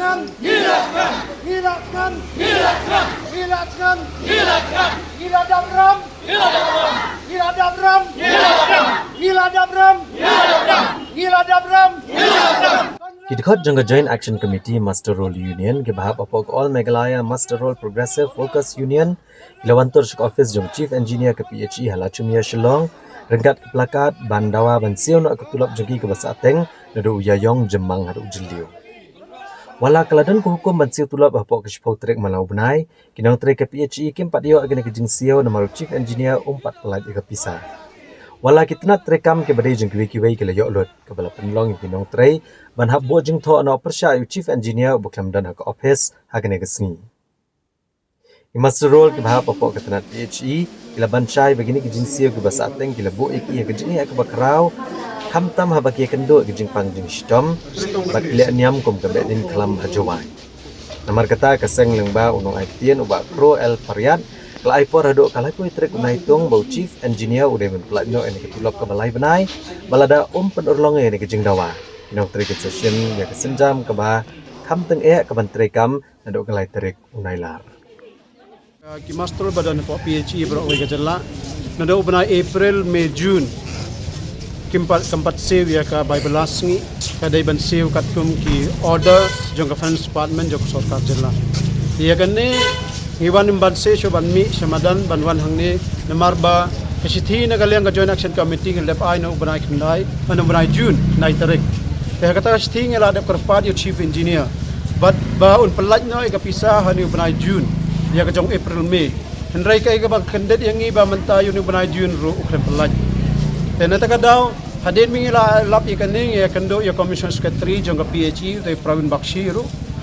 Nilatkan, nilatkan, nilatkan, nilatkan, nilatkan, nilatkan, niladabram, niladabram, niladabram, niladabram, niladabram, niladabram, niladabram, niladabram. Kidkhot jangga Joint Action Committee Master Roll Union ke bahap apok All Meghalaya Master Roll Progressive Workers Union ilawantur shik office jong Chief Engineer ke PHE Halachumia Shillong rengkat ke plakat bandawa bansiu nak ketulap jengki ke Basateng nadu Yayong Jemang hadu Jeliu. Wala kaladan ko hukum bansiu tulap apok ke Shipau Trek Malau Benai kinang trek ke PHE kim pat dio agane ke jingsiu namaru Chief Engineer umpat pelat ke pisah. Wala kita nak terekam ke badai jeng kiwi-kiwi ke layok lot ke bala penlong yang pinong trei ban hab bo jeng tho ana persya yu Chief Engineer buklam dan hak office hagane gesni. Master Roll ke bahap apok ke tenat PHE ila bancai begini ke jinsia ke Basateng kila bo iki ke jeni ke bakrau hamtam habaki kendo ke jeng pang jeng stom bak ila niam kom ke bedin kelam hajawai. Namar kata keseng lengba unong aitien ubak pro el pariat Kelai por hadok kalai pun trek unai tong bau Chief Engineer udah mempelajno ini ketulap ke balai benai balada penorlong ini ke jengdawa inong trek session ya kesenjam ke bah kam teng ke ban trekam hadok kalai trek unai lar ki master badan ko PHE bro we gajalla nado benai April May June kimpat sew ya ka by belasngi kadai ban sew katkum ki order jong finance department jong sarkar jalla ya kanne Iwan imban se syo ban mi samadan banwan hangni namarba kasithi na galyang ka Joint Action Committee ng LEPI na ubanay kinday ano ubanay June nai tarik kaya kata kasithi ngela adap karpad yo Chief Engineer but ba un pelat no ikapisa hani ubanay June ya ka jong April May henry kay ka bag kandet yang iba mantayo ni ubanay June ro ukren pelat tena taka daw hadin mi ngela lap ikaning ya kando ya Commission Secretary jong ka PHE tay Pravin Bakshi ro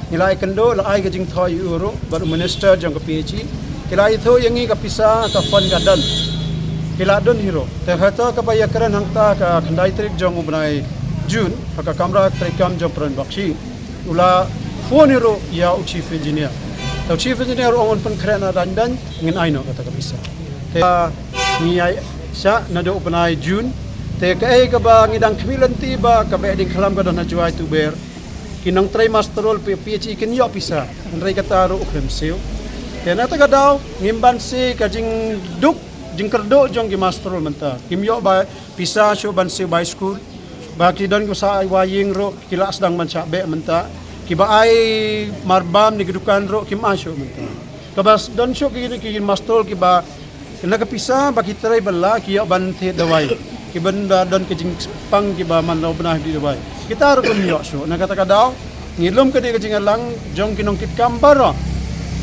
nilai kendo lai ke jing thoi euro baru minister jang ke PHE kila itu yang ka pisa ka fund gadan kila don hero te hata ka baya keran hangta ka khandai trik jang ubnai June ka kamera trikam jang Pravin Bakshi ula phone hero ya Chief Engineer tau Chief Engineer on pun keren dan ngin aino kata ka pisa te ni ai sya nado ubnai June te ka ka ba ngidang kemilan tiba ka ba ding khalam ka don hajuai tu ber kinang try master roll PHE kin yo pisa nrai kataro ukrem seo kena ta gadaw ngimban si kajing duk jing kerdo jong gi master roll menta kim yo ba pisa syo ban si by school ba kidon ko sa waying ro kila sedang man be menta kiba ai marbam ni gedukan ro kim asyo menta kabas don syo ki master roll kiba kena ka pisa ba kitray bala ki yo ban the dawai kiban don kajing pang kiba man law benah di dawai kita ro yo so na kata kadaw ngilom ka di ka jingalang jong kinong kit kambaro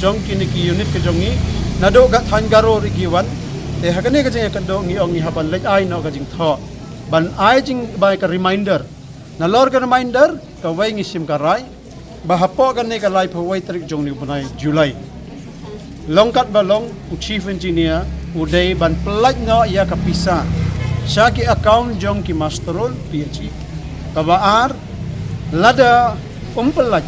jong kini ki unit ke jongi nado ga thangaro rigiwan te hakane ka jing kando ngiong ni haban lek ai no ka jing tho ban ai jing bai ka reminder na lor ka reminder ka wai ngisim ka rai ba hapo ka ne ka lai pho wai trik jong ni bunai July longkat balong Chief Engineer uday ban pelaj no ya ka pisa syaki account jong ki master roll PHE kabaar lada umpelaj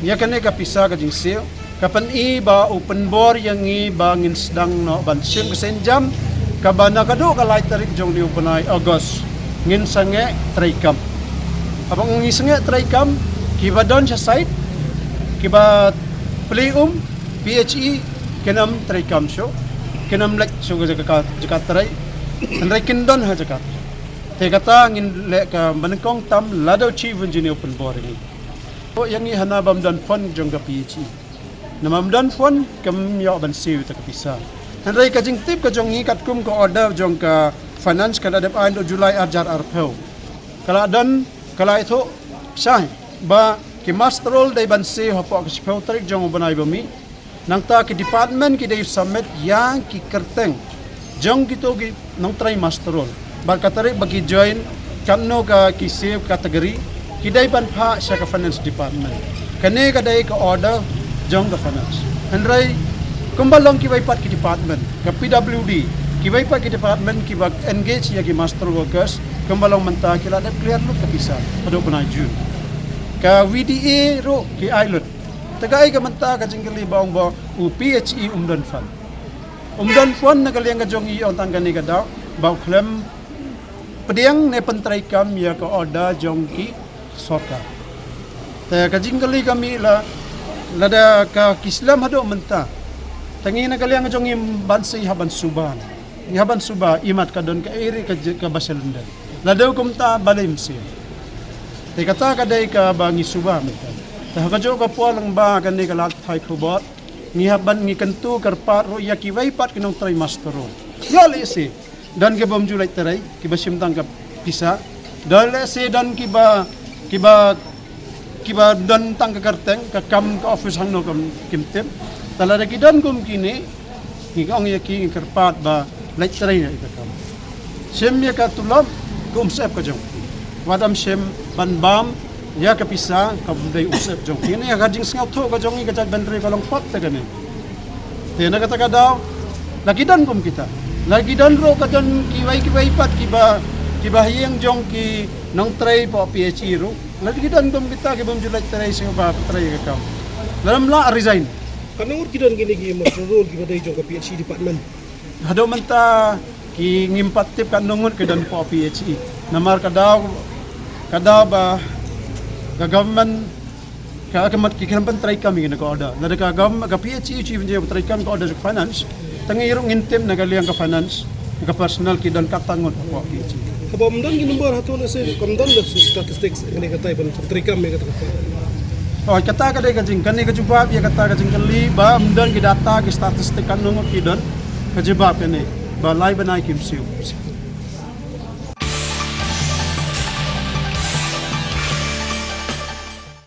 ya kane ka pisa ka jingsio kapan ba open bore yang ba ngin sedang no ban sim kesenjam kabana kado ka light tarik jong di upanay August ngin sange traikam abang ngi sange traikam kiba don sa site kiba playum PHE kenam traikam show kenam lek so ka tray andai kindon ha jakat te kata ngin le ka manengkong tam lado Chief Engineer open bore ni o yang i hanabam dan fund jong ka PHE namam dan fund kam yo ban siu ta kapisa andai ka jing tip ka jong ngi kat kum ko order jong ka finance ka adap ando July ajar arpeu kala dan kala itu sah ba ki master roll dai ban siu hapo ka speu tarik jong banai bami nang ta ki department ki dai submit yang ki kerteng jong kito gi nang try master roll barkatari bagi join kamno ka kisip kategori kidai ban pha sa ka finance department kane kadai ka order jong ka finance andrai kumbalong ki bai pat ki department ka PWD ki bai pat ki department ki bag engage ya ki master workers kumbalong menta kila ada clear look ka pisa ado puna June ka VDA ro ki island tagai ka menta ka jingli baong ba PHE umdan fund nagaling ka jong i on tangani ka daw baw klem pediang ne pentraikam ya ka order jong ki sarkar Ta kajing kali kami lada ka kislam hado menta. Tangi na kali ang jong im bansi haban suban. Ni haban suba imat ka don ka iri ka basalandan. Ladaw kumta balim siya. Te kata kadai ka bangi suba menta. Ta kajo ka pualang ba kanai ka lat thai khobot. Ni haban ni kantu karpat ro ya ki waipat kinong trimester ro. Yali si dan ke bom julai terai ki basim tang ka pisa. Dale si dan kiba dan tang ka karteng ka kam ka office hangno kam kimtem. Talada ki dan kum kini ki ong ya ki karpat ba lai terai na ikakam. Sem ya ka tulab kum sep ka jong. Wadam sem banbam ya kapisa kabudai usap jong kini ya gajing singaw to ka jong ka bandre ka long pot ta gani te na kata daw lagi dan kum kita lagi dan ro ka dan kiwai pat kiba hiyang jong ki nang tray po PHE ro lagi dan kum kita ki bom julai tray sing ba tray ka kam dalam la resign Kanang urgidan gini gi master role gi badai jong ka PHE department. hado menta ki ngimpat tip kan nungun ke dan po PHE namar kadaw ba ka government ka akamat ki kan try kami na ko order na ka government ka PHE chief engineer try kami ko order sa finance tangi irong intem na galiang ka finance ka personal ki dan katangon ko PHE Kabam dan gi number hato na se kamdan na statistics ngani ka tay ban trikam me ka ta. oh kata ka dai ka jing kan ka jubab ya kata ka jing kali ba amdan ki data ki statistik kan nungo ki dan ka jubab ne ba lai banai kim siu